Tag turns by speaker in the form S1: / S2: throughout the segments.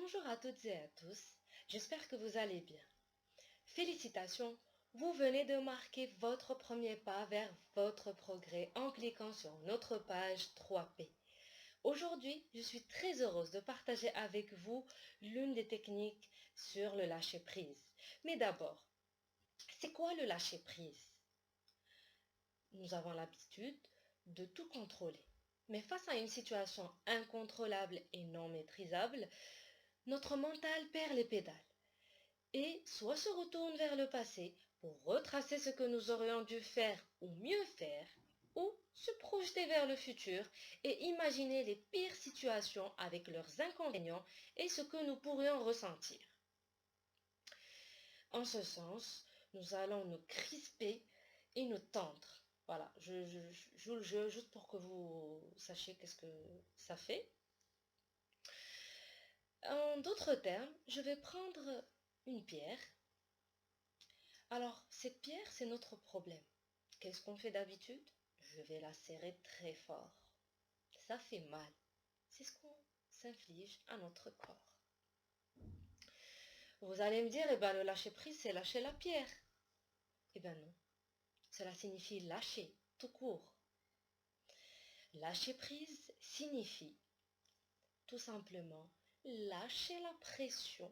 S1: Bonjour à toutes et à tous, j'espère que vous allez bien. Félicitations, vous venez de marquer votre premier pas vers votre progrès en cliquant sur notre page 3P. Aujourd'hui, je suis très heureuse de partager avec vous l'une des techniques sur le lâcher-prise. Mais d'abord, c'est quoi le lâcher-prise? Nous avons l'habitude de tout contrôler. Mais face à une situation incontrôlable et non maîtrisable, notre mental perd les pédales et soit se retourne vers le passé pour retracer ce que nous aurions dû faire ou mieux faire, ou se projeter vers le futur et imaginer les pires situations avec leurs inconvénients et ce que nous pourrions ressentir. En ce sens, nous allons nous crisper et nous tendre. Voilà, je joue le jeu juste pour que vous sachiez qu'est-ce que ça fait. En d'autres termes, je vais prendre une pierre. Alors, cette pierre, c'est notre problème. Qu'est-ce qu'on fait d'habitude? Je vais la serrer très fort. Ça fait mal. C'est ce qu'on s'inflige à notre corps. Vous allez me dire, le lâcher-prise, c'est lâcher la pierre. Non. Cela signifie lâcher, tout court. Lâcher prise signifie tout simplement lâcher la pression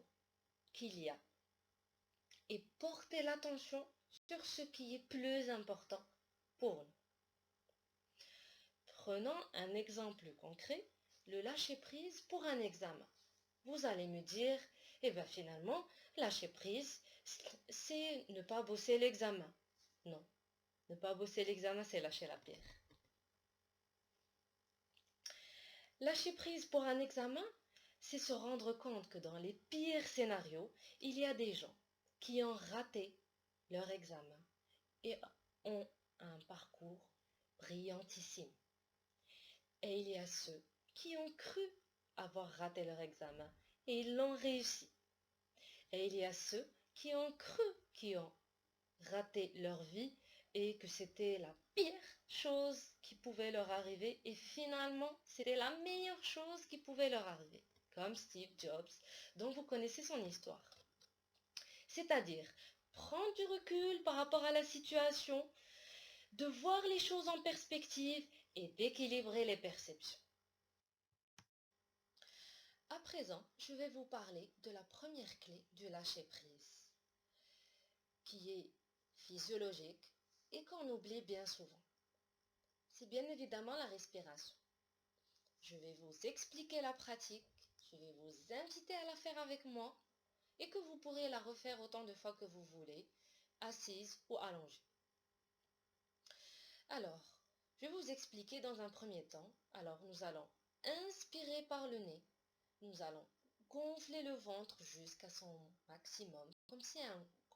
S1: qu'il y a et porter l'attention sur ce qui est plus important pour nous. Prenons un exemple concret, le lâcher-prise pour un examen. Vous allez me dire, finalement, lâcher-prise, c'est ne pas bosser l'examen. Non, ne pas bosser l'examen, c'est lâcher la pierre. Lâcher prise pour un examen, c'est se rendre compte que dans les pires scénarios, il y a des gens qui ont raté leur examen et ont un parcours brillantissime. Et il y a ceux qui ont cru avoir raté leur examen et ils l'ont réussi. Et il y a ceux qui ont cru qu'ils ont raté leur vie et que c'était la pire chose qui pouvait leur arriver et finalement c'était la meilleure chose qui pouvait leur arriver, comme Steve Jobs, dont vous connaissez son histoire. C'est-à-dire prendre du recul par rapport à la situation, de voir les choses en perspective et d'équilibrer les perceptions. À présent, je vais vous parler de la première clé du lâcher-prise, qui est physiologique et qu'on oublie bien souvent. C'est bien évidemment la respiration. Je vais vous expliquer la pratique, je vais vous inviter à la faire avec moi et que vous pourrez la refaire autant de fois que vous voulez, assise ou allongée. Alors, je vais vous expliquer dans un premier temps. Alors, nous allons inspirer par le nez. Nous allons gonfler le ventre jusqu'à son maximum, comme si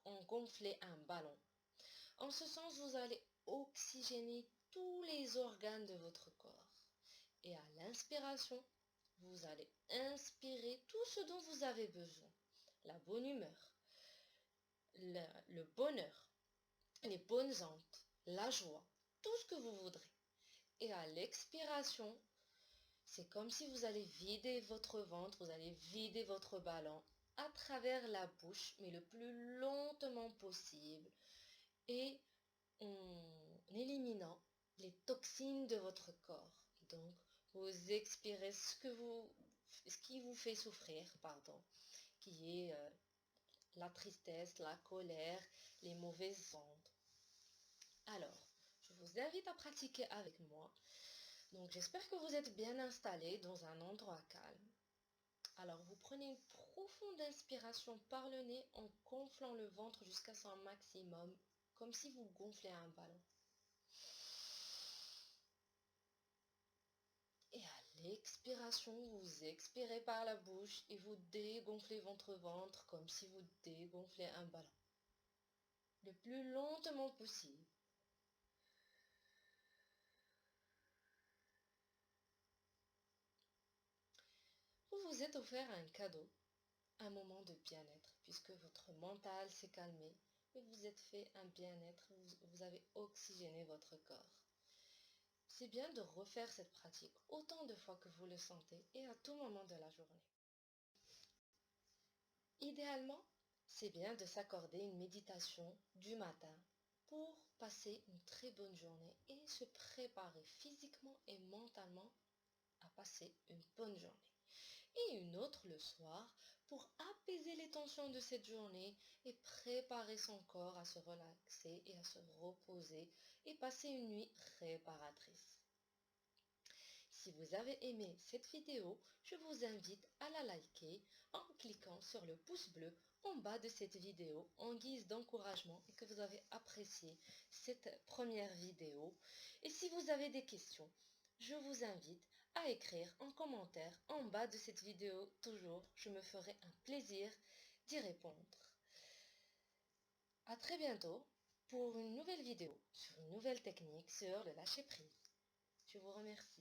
S1: on gonflait un ballon. En ce sens, vous allez oxygéner tous les organes de votre corps. Et à l'inspiration, vous allez inspirer tout ce dont vous avez besoin. La bonne humeur, le bonheur, les bonnes ondes, la joie, tout ce que vous voudrez. Et à l'expiration, c'est comme si vous allez vider votre ventre, vous allez vider votre ballon à travers la bouche, mais le plus lentement possible. Et en éliminant les toxines de votre corps. Donc, vous expirez ce qui vous fait souffrir, qui est la tristesse, la colère, les mauvaises ondes. Alors, je vous invite à pratiquer avec moi. Donc, j'espère que vous êtes bien installé dans un endroit calme. Alors, vous prenez une profonde inspiration par le nez en gonflant le ventre jusqu'à son maximum, comme si vous gonflez un ballon. Et à l'expiration, vous expirez par la bouche et vous dégonflez votre ventre comme si vous dégonflez un ballon. Le plus lentement possible. Vous vous êtes offert un cadeau, un moment de bien-être, puisque votre mental s'est calmé et vous êtes fait un bien-être, vous avez oxygéné votre corps. C'est bien de refaire cette pratique autant de fois que vous le sentez et à tout moment de la journée. Idéalement, c'est bien de s'accorder une méditation du matin pour passer une très bonne journée et se préparer physiquement et mentalement à passer une bonne journée. Et une autre le soir pour apaiser les tensions de cette journée et préparer son corps à se relaxer et à se reposer et passer une nuit réparatrice. Si vous avez aimé cette vidéo, je vous invite à la liker en cliquant sur le pouce bleu en bas de cette vidéo en guise d'encouragement et que vous avez apprécié cette première vidéo. Et si vous avez des questions, je vous invite à écrire en commentaire en bas de cette vidéo. Toujours, je me ferai un plaisir d'y répondre. À très bientôt pour une nouvelle vidéo sur une nouvelle technique sur le lâcher prise. Je vous remercie.